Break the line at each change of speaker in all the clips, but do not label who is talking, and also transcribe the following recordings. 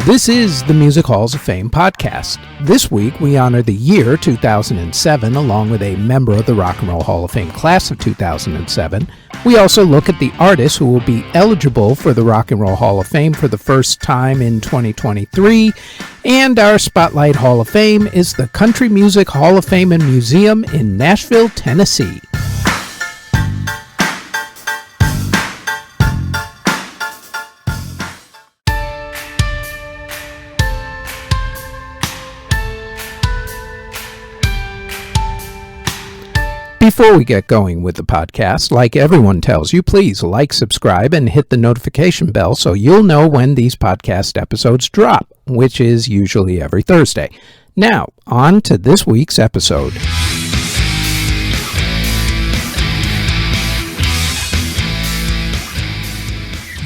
This is the Music Halls of Fame podcast. This week we honor the year 2007 along with a member of the Rock and Roll Hall of Fame class of 2007. We also look at the artists who will be eligible for the Rock and Roll Hall of Fame for the first time in 2023. And our Spotlight Hall of Fame is the Country Music Hall of Fame and Museum in Nashville, Tennessee. Before we get going with the podcast, like everyone tells you, please like, subscribe, and hit the notification bell so you'll know when these podcast episodes drop, which is usually every Thursday. Now, on to this week's episode.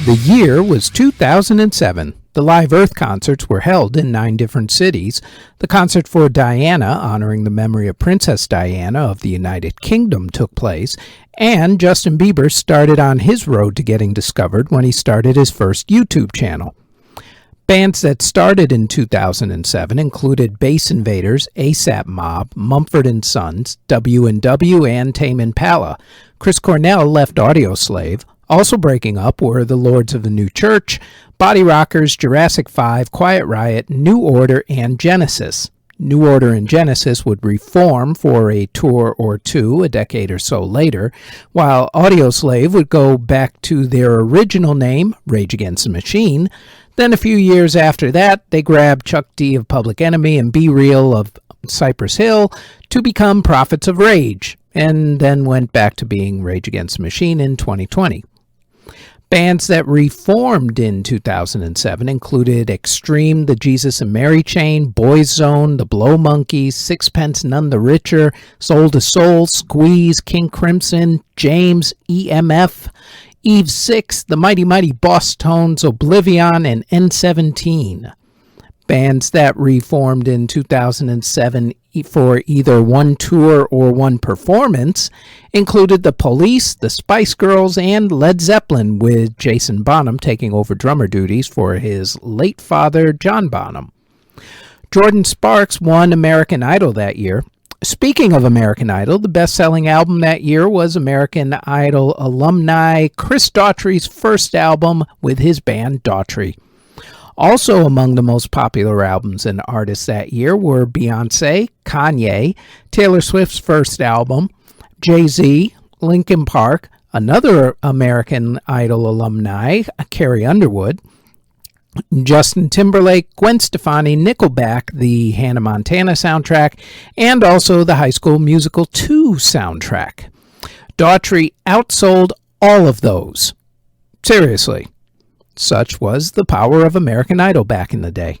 The year was 2007. The Live Earth concerts were held in 9 different cities. The concert for Diana, honoring the memory of Princess Diana of the United Kingdom, took place, and Justin Bieber started on his road to getting discovered when he started his first YouTube channel. Bands that started in 2007 included Bass Invaders, ASAP Mob, Mumford & Sons, W&W, and Tame Impala. Chris Cornell left Audioslave. Also breaking up were the Lords of the New Church, Body Rockers, Jurassic 5, Quiet Riot, New Order, and Genesis. New Order and Genesis would reform for a tour or two a decade or so later, while Audioslave would go back to their original name, Rage Against the Machine. Then a few years after that, they grabbed Chuck D of Public Enemy and Be Real of Cypress Hill to become Prophets of Rage, and then went back to being Rage Against the Machine in 2020. Bands that reformed in 2007 included Extreme, the Jesus and Mary Chain, Boys Zone, the Blow Monkeys, Sixpence None the Richer, Soul to Soul, Squeeze, King Crimson, James, EMF, Eve 6, the Mighty Mighty Boss Tones, Oblivion, and N17. Bands that reformed in 2007 for either one tour or one performance included The Police, the Spice Girls, and Led Zeppelin, with Jason Bonham taking over drummer duties for his late father, John Bonham. Jordan Sparks won American Idol that year. Speaking of American Idol, the best-selling album that year was American Idol alumni Chris Daughtry's first album with his band Daughtry. Also among the most popular albums and artists that year were Beyoncé, Kanye, Taylor Swift's first album, Jay-Z, Linkin Park, another American Idol alumni, Carrie Underwood, Justin Timberlake, Gwen Stefani, Nickelback, the Hannah Montana soundtrack, and also the High School Musical 2 soundtrack. Daughtry outsold all of those. Seriously. Such was the power of American Idol back in the day.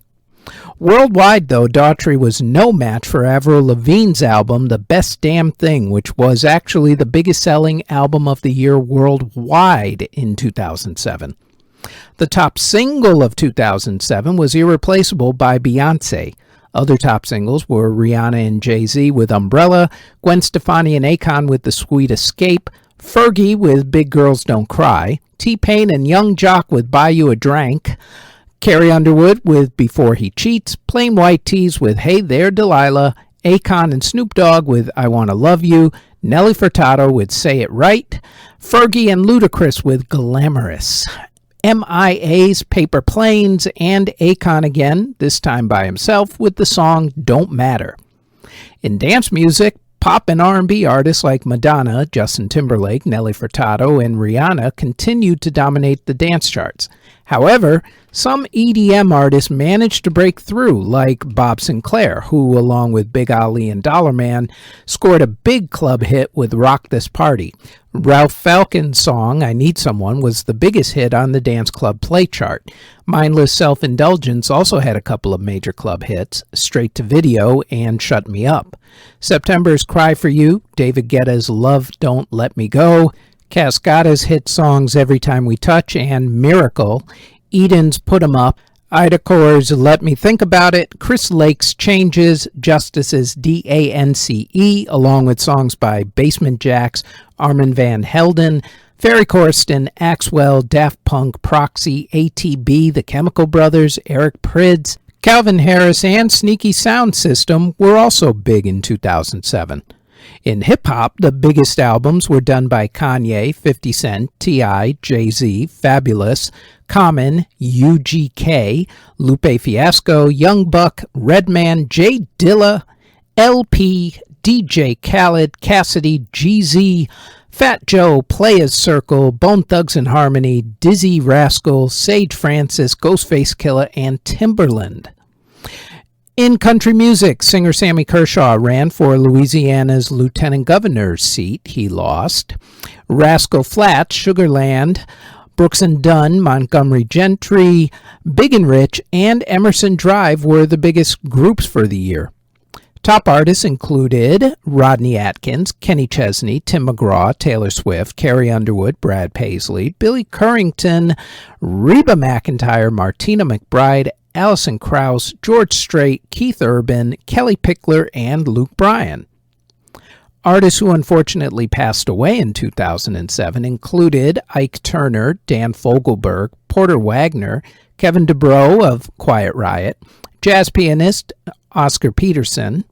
Worldwide, though, Daughtry was no match for Avril Lavigne's album, The Best Damn Thing, which was actually the biggest selling album of the year worldwide in 2007. The top single of 2007 was Irreplaceable by Beyoncé. Other top singles were Rihanna and Jay-Z with Umbrella, Gwen Stefani and Akon with The Sweet Escape, Fergie with Big Girls Don't Cry, T-Pain and Young Jock with Buy You a Drank, Carrie Underwood with Before He Cheats, Plain White Tees with Hey There Delilah, Akon and Snoop Dogg with I Wanna Love You, Nelly Furtado with Say It Right, Fergie and Ludacris with Glamorous, MIA's Paper Planes, and Akon again, this time by himself, with the song Don't Matter. In dance music, pop and R&B artists like Madonna, Justin Timberlake, Nelly Furtado, and Rihanna continued to dominate the dance charts. However, some EDM artists managed to break through, like Bob Sinclair, who, along with Big Ali and Dollar Man, scored a big club hit with Rock This Party. Ralph Falcon's song, I Need Someone, was the biggest hit on the dance club play chart. Mindless Self-Indulgence also had a couple of major club hits, Straight to Video and Shut Me Up. September's Cry for You, David Guetta's Love Don't Let Me Go, Cascada's hit songs Every Time We Touch and Miracle, Eden's Put 'Em Up, Ida Core's Let Me Think About It, Chris Lake's Changes, Justice's DANCE, along with songs by Basement Jaxx, Armand Van Helden, Ferry Corsten, Axwell, Daft Punk, Proxy, ATB, The Chemical Brothers, Eric Prydz, Calvin Harris, and Sneaky Sound System were also big in 2007. In hip-hop, the biggest albums were done by Kanye, 50 Cent, T.I., Jay-Z, Fabulous, Common, UGK, Lupe Fiasco, Young Buck, Redman, J Dilla, LP, DJ Khaled, Cassidy, G-Z, Fat Joe, Playaz Circle, Bone Thugs and Harmony, Dizzy Rascal, Sage Francis, Ghostface Killah, and Timbaland. In country music, singer Sammy Kershaw ran for Louisiana's lieutenant governor's seat. He lost. Rascal Flatts, Sugarland, Brooks and Dunn, Montgomery Gentry, Big and Rich, and Emerson Drive were the biggest groups for the year. Top artists included Rodney Atkins, Kenny Chesney, Tim McGraw, Taylor Swift, Carrie Underwood, Brad Paisley, Billy Currington, Reba McEntire, Martina McBride, Alison Krauss, George Strait, Keith Urban, Kelly Pickler, and Luke Bryan. Artists who unfortunately passed away in 2007 included Ike Turner, Dan Fogelberg, Porter Wagner, Kevin DuBrow of Quiet Riot, jazz pianist Oscar Peterson,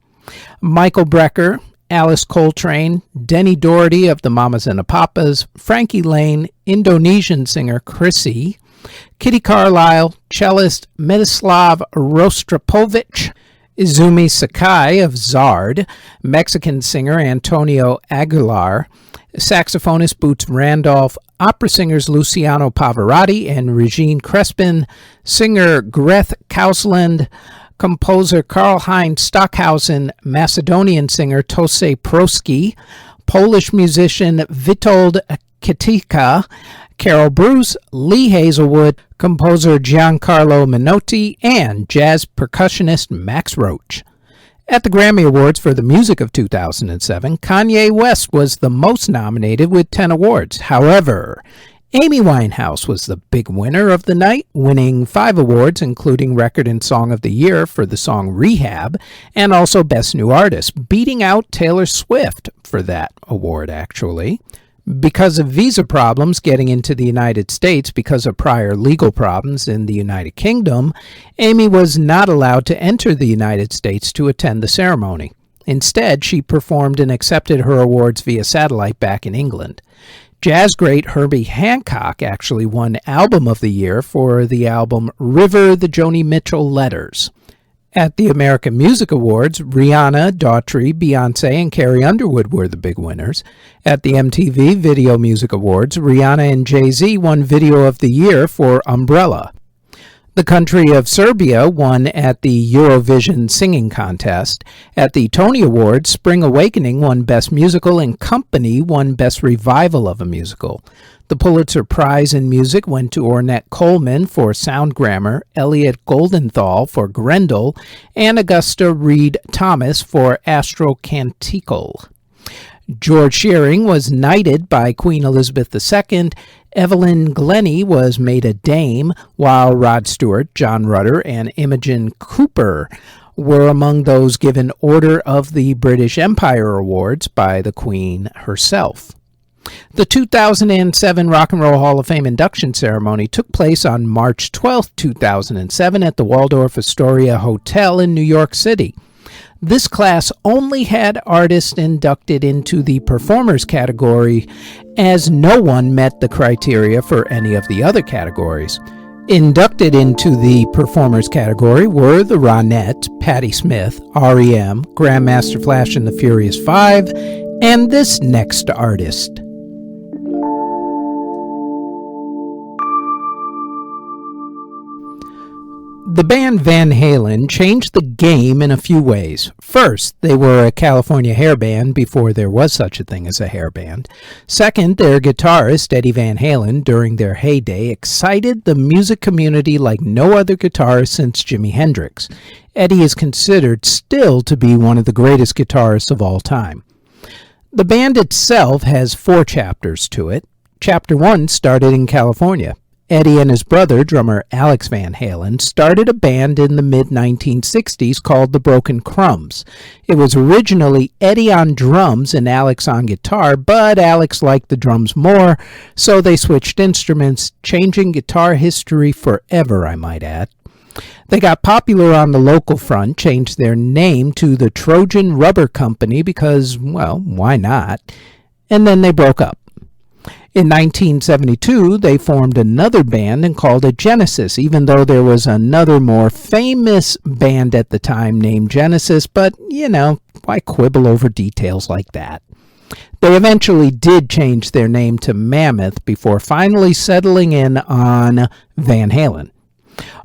Michael Brecker, Alice Coltrane, Denny Doherty of the Mamas and the Papas, Frankie Lane, Indonesian singer Chrissy, Kitty Carlisle, cellist Miroslav Rostropovich, Izumi Sakai of Zard, Mexican singer Antonio Aguilar, saxophonist Boots Randolph, opera singers Luciano Pavarotti and Regine Crespin, singer Greth Kausland, composer Karl-Heinz Stockhausen, Macedonian singer Tose Proski, Polish musician Witold Kitika, Carol Bruce, Lee Hazelwood, composer Giancarlo Menotti, and jazz percussionist Max Roach. At the Grammy Awards for the music of 2007, Kanye West was the most nominated with 10 awards. However, Amy Winehouse was the big winner of the night, winning 5 awards, including Record and Song of the Year for the song Rehab, and also Best New Artist, beating out Taylor Swift for that award, actually. Because of visa problems getting into the United States because of prior legal problems in the United Kingdom, Amy was not allowed to enter the United States to attend the ceremony. Instead, she performed and accepted her awards via satellite back in England. Jazz great Herbie Hancock actually won Album of the Year for the album River, the Joni Mitchell Letters. At the American Music Awards, Rihanna, Daughtry, Beyoncé, and Carrie Underwood were the big winners. At the MTV Video Music Awards, Rihanna and Jay-Z won Video of the Year for Umbrella. The country of Serbia won at the Eurovision Singing Contest. At the Tony Awards, Spring Awakening won Best Musical and Company won Best Revival of a Musical. The Pulitzer Prize in Music went to Ornette Coleman for Sound Grammar, Elliot Goldenthal for Grendel, and Augusta Reed Thomas for Astro Canticle. George Shearing was knighted by Queen Elizabeth II. Evelyn Glennie was made a dame, while Rod Stewart, John Rutter, and Imogen Cooper were among those given Order of the British Empire Awards by the Queen herself. The 2007 Rock and Roll Hall of Fame induction ceremony took place on March 12, 2007 at the Waldorf Astoria Hotel in New York City. This class only had artists inducted into the performers category, as no one met the criteria for any of the other categories. Inducted into the performers category were the Ronettes, Patti Smith, R.E.M., Grandmaster Flash and the Furious Five, and this next artist. The band Van Halen changed the game in a few ways. First, they were a California hair band before there was such a thing as a hair band. Second, their guitarist, Eddie Van Halen, during their heyday, excited the music community like no other guitarist since Jimi Hendrix. Eddie is considered still to be one of the greatest guitarists of all time. The band itself has 4 chapters to it. Chapter 1 started in California. Eddie and his brother, drummer Alex Van Halen, started a band in the mid-1960s called the Broken Crumbs. It was originally Eddie on drums and Alex on guitar, but Alex liked the drums more, so they switched instruments, changing guitar history forever, I might add. They got popular on the local front, changed their name to the Trojan Rubber Company because, well, why not? And then they broke up. In 1972, they formed another band and called it Genesis, even though there was another more famous band at the time named Genesis, but, why quibble over details like that? They eventually did change their name to Mammoth before finally settling in on Van Halen.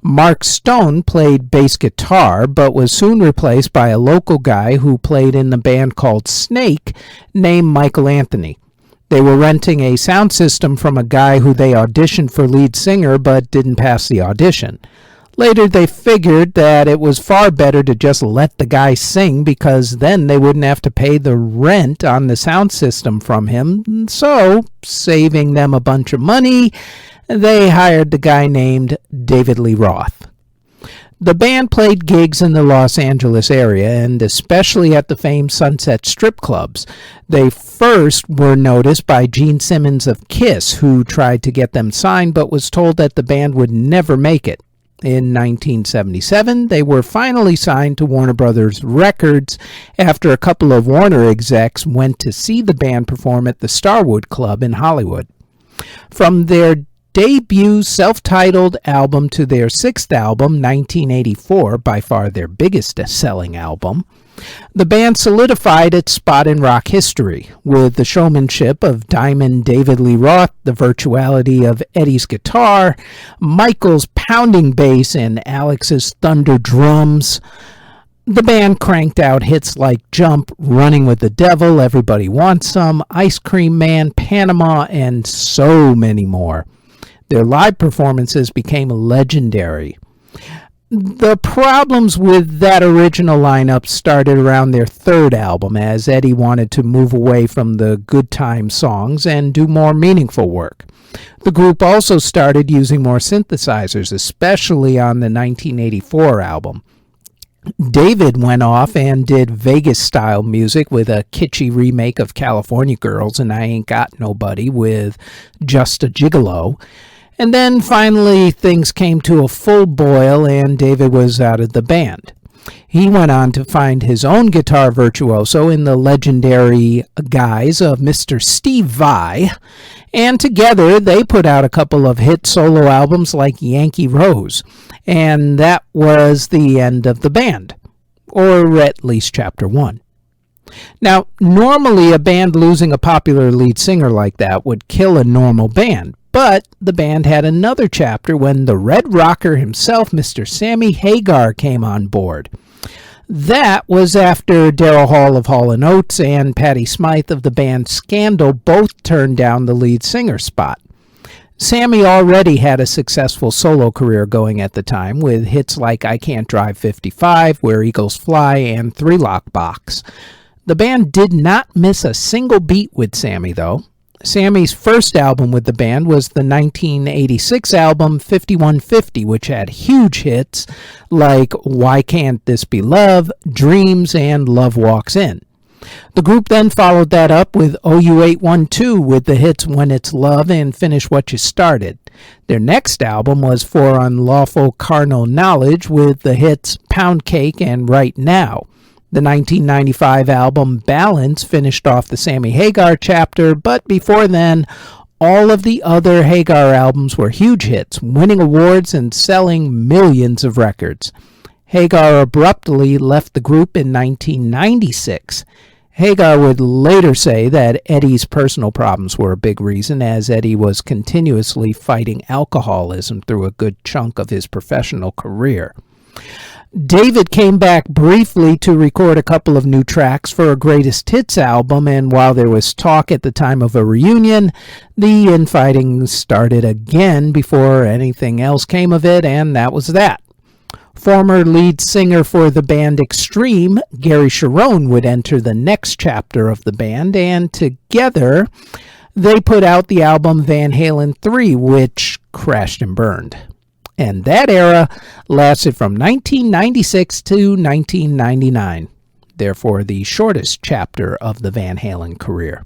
Mark Stone played bass guitar, but was soon replaced by a local guy who played in the band called Snake named Michael Anthony. They were renting a sound system from a guy who they auditioned for lead singer but didn't pass the audition. Later they figured that it was far better to just let the guy sing because then they wouldn't have to pay the rent on the sound system from him. So, saving them a bunch of money, they hired the guy named David Lee Roth. The band played gigs in the Los Angeles area, and especially at the famed Sunset strip clubs. They first were noticed by Gene Simmons of Kiss, who tried to get them signed but was told that the band would never make it. In 1977, they were finally signed to Warner Brothers Records after a couple of Warner execs went to see the band perform at the Starwood Club in Hollywood. From their debut self-titled album to their sixth album, 1984, by far their biggest selling album, the band solidified its spot in rock history with the showmanship of Diamond David Lee Roth, the virtuality of Eddie's guitar, Michael's pounding bass, and Alex's thunder drums. The band cranked out hits like Jump, Running with the Devil, Everybody Wants Some, Ice Cream Man, Panama, and so many more. Their live performances became legendary. The problems with that original lineup started around their third album, as Eddie wanted to move away from the good time songs and do more meaningful work. The group also started using more synthesizers, especially on the 1984 album. David went off and did Vegas-style music with a kitschy remake of California Girls and I Ain't Got Nobody with Just a Gigolo. And then finally things came to a full boil and David was out of the band. He went on to find his own guitar virtuoso in the legendary guise of Mr. Steve Vai, and together they put out a couple of hit solo albums like Yankee Rose, and that was the end of the band, or at least chapter 1. Now, normally a band losing a popular lead singer like that would kill a normal band, but the band had another chapter when the Red Rocker himself, Mr. Sammy Hagar, came on board. That was after Daryl Hall of Hall & Oates and Patti Smythe of the band Scandal both turned down the lead singer spot. Sammy already had a successful solo career going at the time, with hits like I Can't Drive 55, Where Eagles Fly, and Three Lock Box. The band did not miss a single beat with Sammy, though. Sammy's first album with the band was the 1986 album 5150, which had huge hits like Why Can't This Be Love, Dreams, and Love Walks In. The group then followed that up with OU812 with the hits When It's Love and Finish What You Started. Their next album was For Unlawful Carnal Knowledge with the hits Pound Cake and Right Now. The 1995 album Balance finished off the Sammy Hagar chapter, but before then, all of the other Hagar albums were huge hits, winning awards and selling millions of records. Hagar abruptly left the group in 1996. Hagar would later say that Eddie's personal problems were a big reason, as Eddie was continuously fighting alcoholism through a good chunk of his professional career. David came back briefly to record a couple of new tracks for a greatest hits album, and while there was talk at the time of a reunion, the infighting started again before anything else came of it, and that was that. Former lead singer for the band Extreme, Gary Cherone, would enter the next chapter of the band, and together they put out the album Van Halen 3, which crashed and burned. And that era lasted from 1996 to 1999, therefore the shortest chapter of the Van Halen career.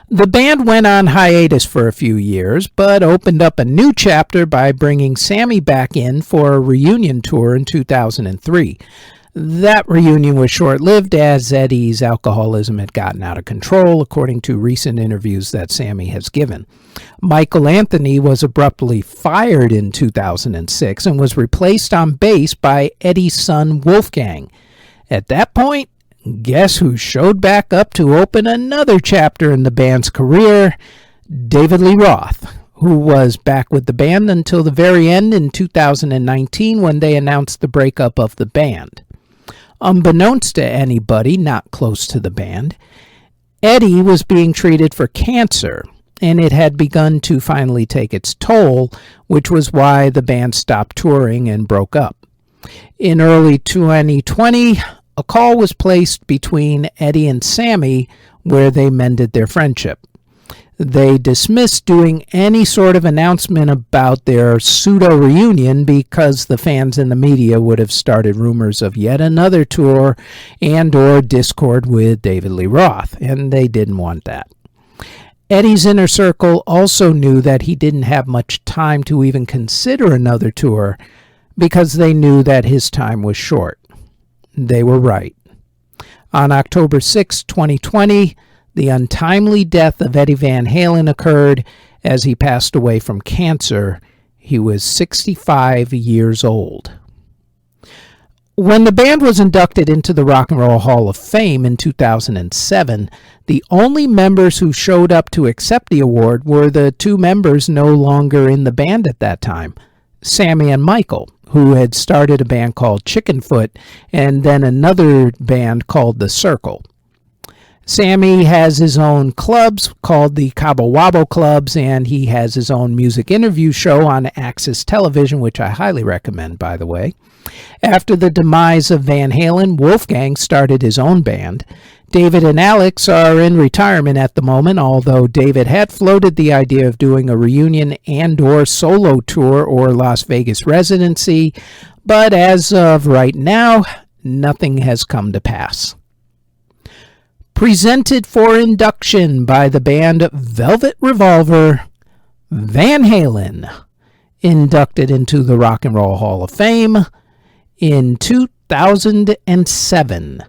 The band went on hiatus for a few years, but opened up a new chapter by bringing Sammy back in for a reunion tour in 2003. That reunion was short-lived as Eddie's alcoholism had gotten out of control, according to recent interviews that Sammy has given. Michael Anthony was abruptly fired in 2006 and was replaced on bass by Eddie's son Wolfgang. At that point, guess who showed back up to open another chapter in the band's career? David Lee Roth, who was back with the band until the very end in 2019 when they announced the breakup of the band. Unbeknownst to anybody not close to the band, Eddie was being treated for cancer, and it had begun to finally take its toll, which was why the band stopped touring and broke up. In early 2020, a call was placed between Eddie and Sammy where they mended their friendship. They dismissed doing any sort of announcement about their pseudo-reunion because the fans and the media would have started rumors of yet another tour and or discord with David Lee Roth, and they didn't want that. Eddie's inner circle also knew that he didn't have much time to even consider another tour because they knew that his time was short. They were right. On October 6, 2020, the untimely death of Eddie Van Halen occurred as he passed away from cancer. He was 65 years old. When the band was inducted into the Rock and Roll Hall of Fame in 2007, the only members who showed up to accept the award were the two members no longer in the band at that time, Sammy and Michael, who had started a band called Chickenfoot and then another band called The Circle. Sammy has his own clubs called the Cabo Wabo Clubs, and he has his own music interview show on Access Television, which I highly recommend, by the way. After the demise of Van Halen, Wolfgang started his own band. David and Alex are in retirement at the moment, although David had floated the idea of doing a reunion and or solo tour or Las Vegas residency, but as of right now, nothing has come to pass. Presented for induction by the band Velvet Revolver, Van Halen, inducted into the Rock and Roll Hall of Fame in 2007.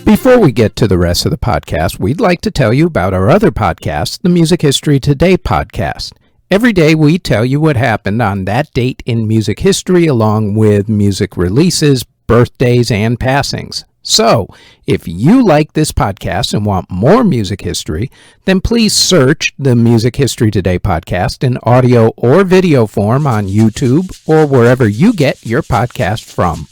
Before we get to the rest of the podcast, we'd like to tell you about our other podcast, the Music History Today podcast. Every day we tell you what happened on that date in music history, along with music releases, birthdays, and passings. So, if you like this podcast and want more music history, then please search the Music History Today podcast in audio or video form on YouTube or wherever you get your podcast from.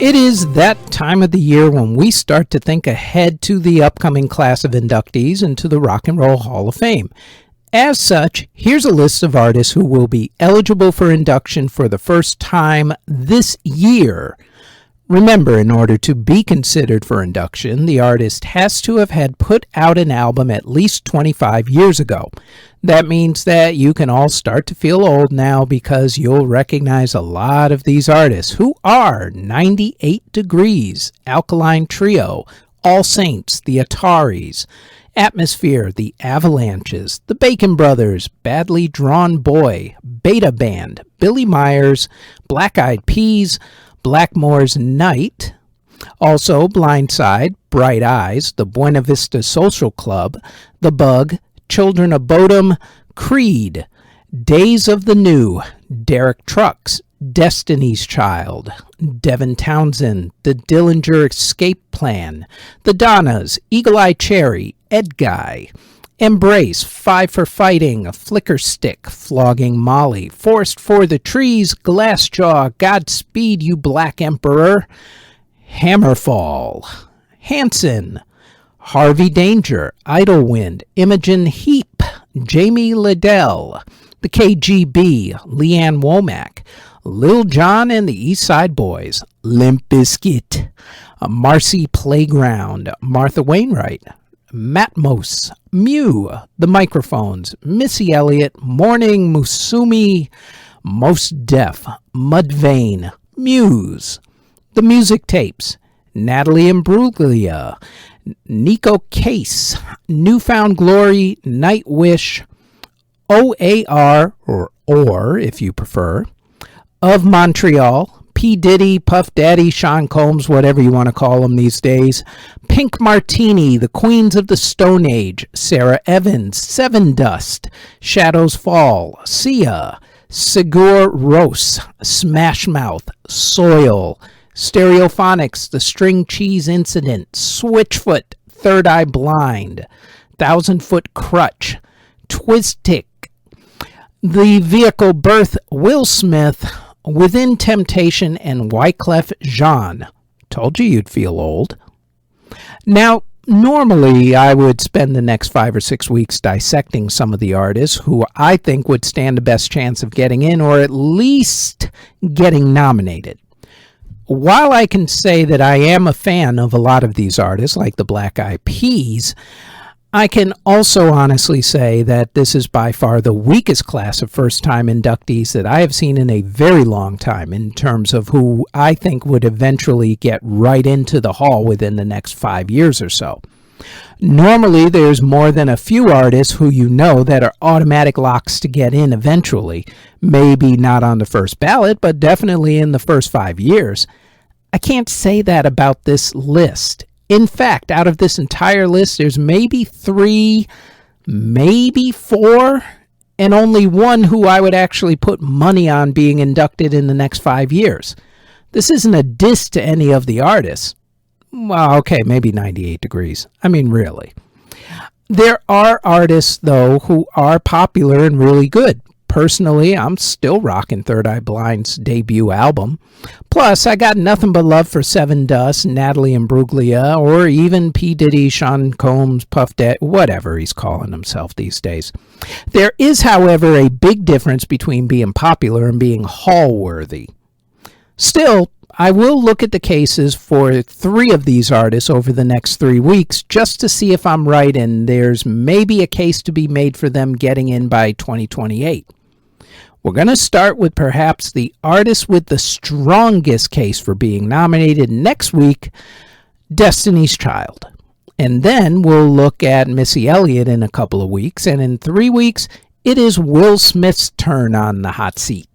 It is that time of the year when we start to think ahead to the upcoming class of inductees into the Rock and Roll Hall of Fame. As such, here's a list of artists who will be eligible for induction for the first time this year. Remember, in order to be considered for induction, the artist has to have had put out an album at least 25 years ago. That means that you can all start to feel old now because you'll recognize a lot of these artists who are 98 Degrees, Alkaline Trio, All Saints, the Ataris, Atmosphere, the Avalanches, the Bacon Brothers, Badly Drawn Boy, Beta Band, Billy Myers, Black Eyed Peas, Blackmore's Night, also Blindside, Bright Eyes, the Buena Vista Social Club, The Bug, Children of Bodom, Creed, Days of the New, Derek Trucks, Destiny's Child, Devin Townsend, The Dillinger Escape Plan, The Donnas, Eagle Eye Cherry, Ed Guy, Embrace, Five for Fighting, Flicker Stick, Flogging Molly, Forest for the Trees, Glassjaw, Godspeed You Black Emperor, Hammerfall, Hanson, Harvey Danger, Idlewind, Imogen Heap, Jamie Liddell, the KGB, Leanne Womack, Lil Jon and the East Side Boys, Limp Bizkit, Marcy Playground, Martha Wainwright, Matmos, Mew, The Microphones, Missy Elliott, Morning Musume, Mos Def, Mudvayne, Muse, The Music Tapes, Natalie Imbruglia, Nico Case, Newfound Glory, Nightwish, OAR, or if you prefer, Of Montreal, P. Diddy, Puff Daddy, Sean Combs, whatever you want to call them these days, Pink Martini, The Queens of the Stone Age, Sarah Evans, Seven Dust, Shadows Fall, Sia, Sigur Rós, Smash Mouth, Soil, Stereophonics, The String Cheese Incident, Switchfoot, Third Eye Blind, Thousand Foot Crutch, Twistic, The Vehicle Birth, Will Smith, Within Temptation, and Wyclef Jean. Told you you'd feel old. Now, normally I would spend the next 5 or 6 weeks dissecting some of the artists who I think would stand the best chance of getting in or at least getting nominated. While I can say that I am a fan of a lot of these artists, like the Black Eyed Peas, I can also honestly say that this is by far the weakest class of first-time inductees that I have seen in a very long time in terms of who I think would eventually get right into the hall within the next 5 years or so. Normally, there's more than a few artists who you know that are automatic locks to get in eventually. Maybe not on the first ballot, but definitely in the first 5 years. I can't say that about this list. In fact, out of this entire list, there's maybe 3, maybe 4, and only one who I would actually put money on being inducted in the next 5 years. This isn't a diss to any of the artists. Well, okay, maybe 98 Degrees. I mean, really. There are artists, though, who are popular and really good. Personally, I'm still rocking Third Eye Blind's debut album. Plus, I got nothing but love for Seven Dust, Natalie Imbruglia, or even P. Diddy, Sean Combs, Puff Daddy, whatever he's calling himself these days. There is, however, a big difference between being popular and being hall-worthy. Still, I will look at the cases for 3 of these artists over the next 3 weeks just to see if I'm right and there's maybe a case to be made for them getting in by 2028. We're going to start with perhaps the artist with the strongest case for being nominated next week, Destiny's Child. And then we'll look at Missy Elliott in a couple of weeks, and in 3 weeks, it is Will Smith's turn on the hot seat.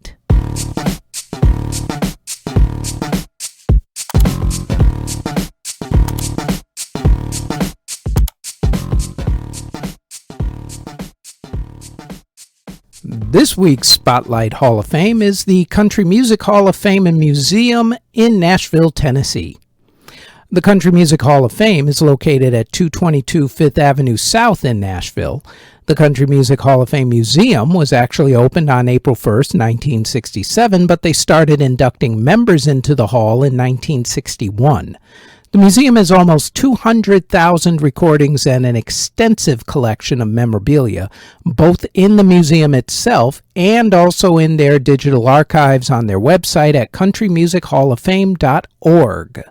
This week's Spotlight Hall of Fame is the Country Music Hall of Fame and Museum in Nashville, Tennessee. The Country Music Hall of Fame is located at 222 Fifth Avenue South in Nashville. The Country Music Hall of Fame Museum was actually opened on April 1st, 1967, but they started inducting members into the hall in 1961. The museum has almost 200,000 recordings and an extensive collection of memorabilia, both in the museum itself and also in their digital archives on their website at countrymusichалloфame.org.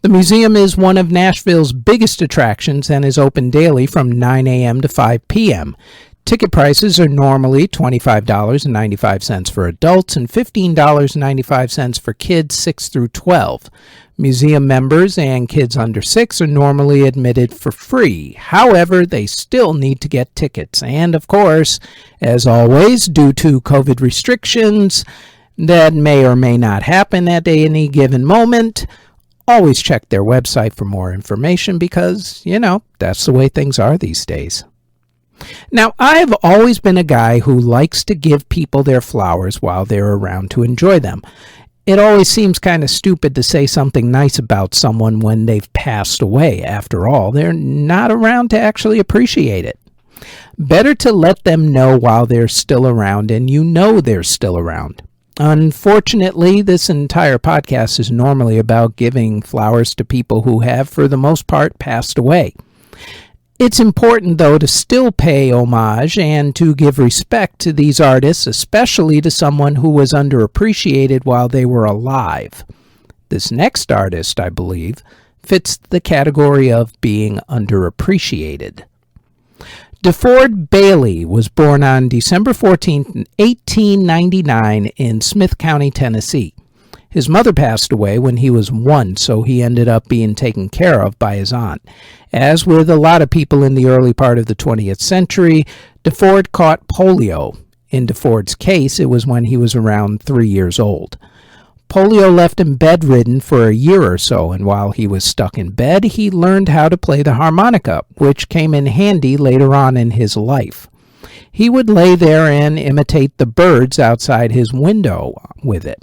The museum is one of Nashville's biggest attractions and is open daily from 9 a.m. to 5 p.m. Ticket prices are normally $25.95 for adults and $15.95 for kids 6 through 12. Museum members and kids under 6 are normally admitted for free. However, they still need to get tickets. And of course, as always, due to COVID restrictions that may or may not happen at any given moment, always check their website for more information because, that's the way things are these days. Now, I've always been a guy who likes to give people their flowers while they're around to enjoy them. It always seems kind of stupid to say something nice about someone when they've passed away. After all, they're not around to actually appreciate it. Better to let them know while they're still around and they're still around. Unfortunately, this entire podcast is normally about giving flowers to people who have, for the most part, passed away. It's important, though, to still pay homage and to give respect to these artists, especially to someone who was underappreciated while they were alive. This next artist, I believe, fits the category of being underappreciated. DeFord Bailey was born on December 14, 1899 in Smith County, Tennessee. His mother passed away when he was 1, so he ended up being taken care of by his aunt. As with a lot of people in the early part of the 20th century, DeFord caught polio. In DeFord's case, it was when he was around 3 years old. Polio left him bedridden for a year or so, and while he was stuck in bed, he learned how to play the harmonica, which came in handy later on in his life. He would lay there and imitate the birds outside his window with it.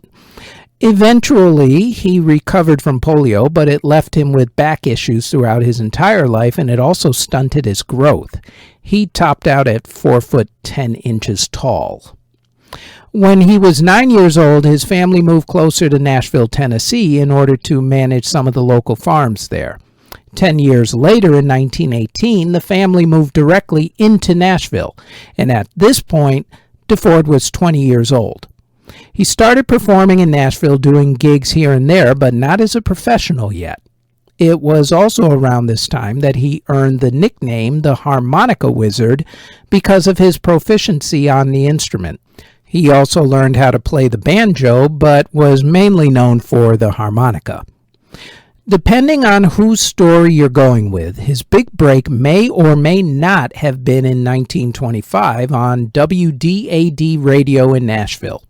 Eventually, he recovered from polio, but it left him with back issues throughout his entire life, and it also stunted his growth. He topped out at 4 foot 10 inches tall. When he was 9 years old, his family moved closer to Nashville, Tennessee, in order to manage some of the local farms there. 10 years later, in 1918, the family moved directly into Nashville, and at this point, DeFord was 20 years old. He started performing in Nashville, doing gigs here and there, but not as a professional yet. It was also around this time that he earned the nickname the Harmonica Wizard because of his proficiency on the instrument. He also learned how to play the banjo, but was mainly known for the harmonica. Depending on whose story you're going with, his big break may or may not have been in 1925 on WDAD radio in Nashville.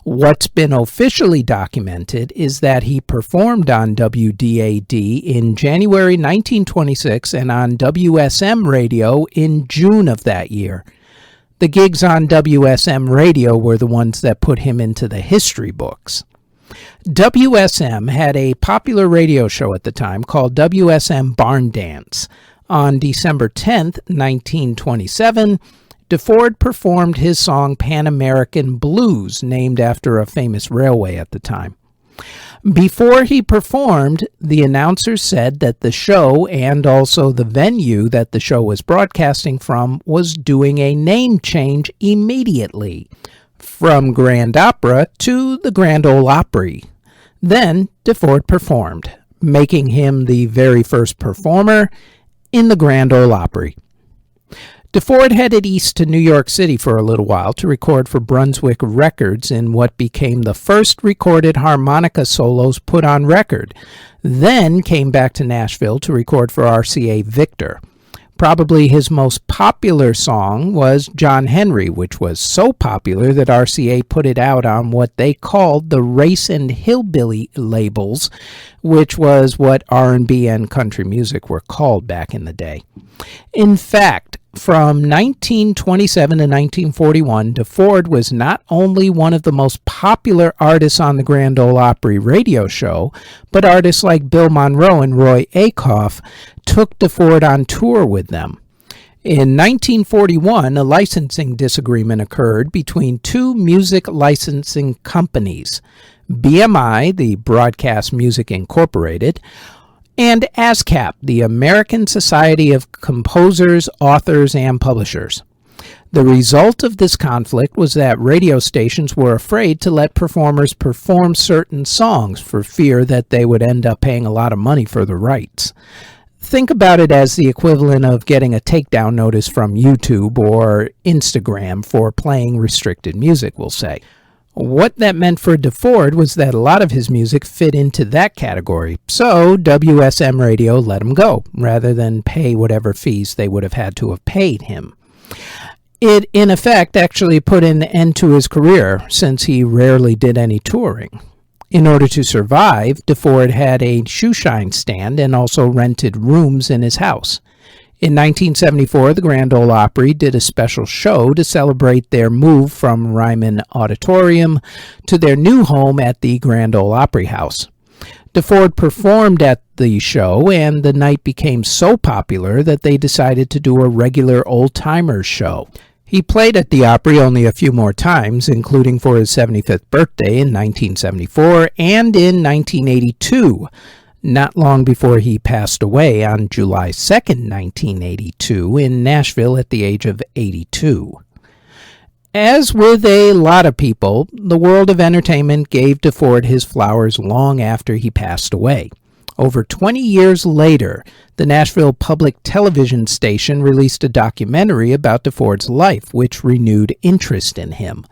What's been officially documented is that he performed on WDAD in January 1926 and on WSM radio in June of that year. The gigs on WSM radio were the ones that put him into the history books. WSM had a popular radio show at the time called WSM Barn Dance. On December 10, 1927, DeFord performed his song Pan American Blues, named after a famous railway at the time. Before he performed, the announcer said that the show and also the venue that the show was broadcasting from was doing a name change immediately, from Grand Opera to the Grand Ole Opry. Then DeFord performed, making him the very first performer in the Grand Ole Opry. DeFord headed east to New York City for a little while to record for Brunswick Records in what became the first recorded harmonica solos put on record, then came back to Nashville to record for RCA Victor. Probably his most popular song was John Henry, which was so popular that RCA put it out on what they called the Race and Hillbilly labels, which was what R&B and country music were called back in the day. In fact, from 1927 to 1941, DeFord was not only one of the most popular artists on the Grand Ole Opry radio show, but artists like Bill Monroe and Roy Acuff took DeFord on tour with them. In 1941, a licensing disagreement occurred between two music licensing companies, BMI, the Broadcast Music Incorporated, and ASCAP, the American Society of Composers, Authors, and Publishers. The result of this conflict was that radio stations were afraid to let performers perform certain songs for fear that they would end up paying a lot of money for the rights. Think about it as the equivalent of getting a takedown notice from YouTube or Instagram for playing restricted music, we'll say. What that meant for DeFord was that a lot of his music fit into that category, so WSM Radio let him go, rather than pay whatever fees they would have had to have paid him. It, in effect, actually put an end to his career, since he rarely did any touring. In order to survive, DeFord had a shoeshine stand and also rented rooms in his house. In 1974, the Grand Ole Opry did a special show to celebrate their move from Ryman Auditorium to their new home at the Grand Ole Opry House. DeFord performed at the show, and the night became so popular that they decided to do a regular old-timers show. He played at the Opry only a few more times, including for his 75th birthday in 1974 and in 1982. not long before he passed away on July 2nd, 1982, in Nashville at the age of 82. As with a lot of people, the world of entertainment gave DeFord his flowers long after he passed away. Over 20 years later, the Nashville Public Television station released a documentary about DeFord's life, which renewed interest in him.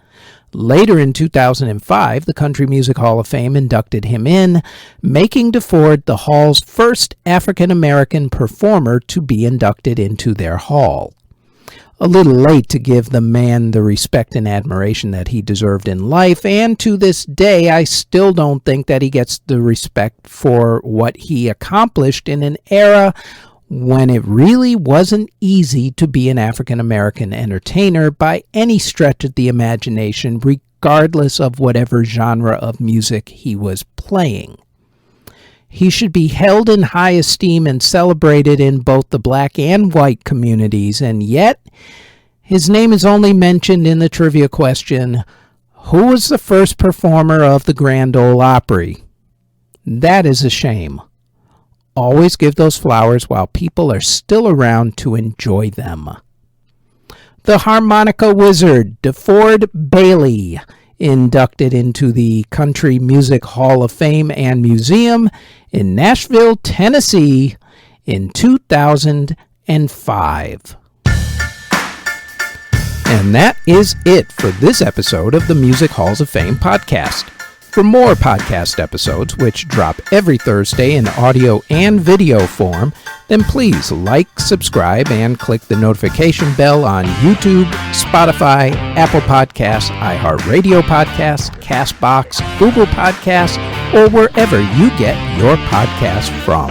Later in 2005, the Country Music Hall of Fame inducted him in, making DeFord the Hall's first African-American performer to be inducted into their hall. A little late to give the man the respect and admiration that he deserved in life, and to this day I still don't think that he gets the respect for what he accomplished in an era when it really wasn't easy to be an African-American entertainer by any stretch of the imagination, regardless of whatever genre of music he was playing. He should be held in high esteem and celebrated in both the black and white communities, and yet his name is only mentioned in the trivia question, who was the first performer of the Grand Ole Opry? That is a shame. Always give those flowers while people are still around to enjoy them. The harmonica wizard, DeFord Bailey, inducted into the Country Music Hall of Fame and Museum in Nashville, Tennessee in 2005. And that is it for this episode of the Music Halls of Fame podcast. For more podcast episodes, which drop every Thursday in audio and video form, then please like, subscribe, and click the notification bell on YouTube, Spotify, Apple Podcasts, iHeartRadio Podcasts, CastBox, Google Podcasts, or wherever you get your podcasts from.